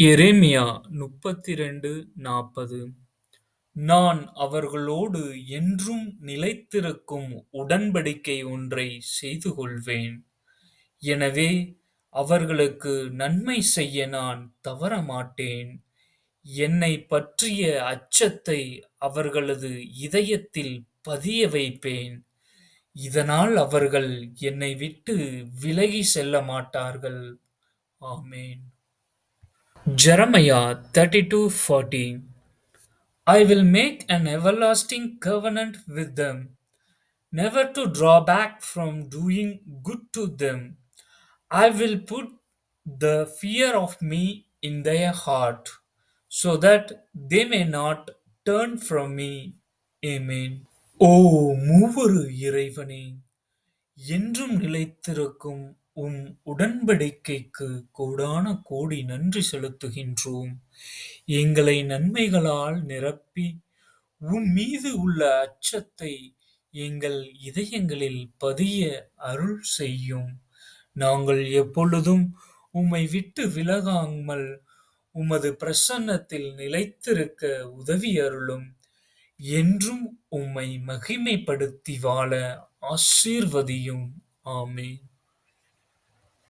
எரேமியா 32:40 நான் அவர்களோடு என்றும் நிலைத்திருக்கும் உடன்படிக்கை ஒன்றைச் செய்துகொள்வேன். எனவே அவர்களுக்கு நன்மை செய்ய நான் தவறமாட்டேன். என்னைப் பற்றிய அச்சத்தை அவர்களது இதயத்தில் பதிய வைப்பேன். இதனால் அவர்கள் என்னை விட்டு விலகிச் செல்லமாட்டார்கள். ஆமென். Jeremiah 32:40 I will make an everlasting covenant with them, never to draw back from doing good to them. I will put the fear of me in their heart, so that they may not turn from me. Amen. ஓ மூவொரு இறைவனே, என்றும் நிலைத்திருக்கும் உம் உடன்படிக்கைக்கு கோடான கோடி நன்றி செலுத்துகின்றோம். எங்களை நன்மைகளால் நிரப்பி உம்மீது உள்ள அச்சத்தை எங்கள் இதயங்களில் பதிய அருள் செய்யும். நாங்கள் எப்பொழுதும் உம்மை விட்டு விலகாமல் உமது பிரசன்னத்தில் நிலைத்திருக்க உதவி அருளும். என்றும் உம்மை மகிமைப்படுத்தி வாழ ஆசீர்வதியும். ஆமென்.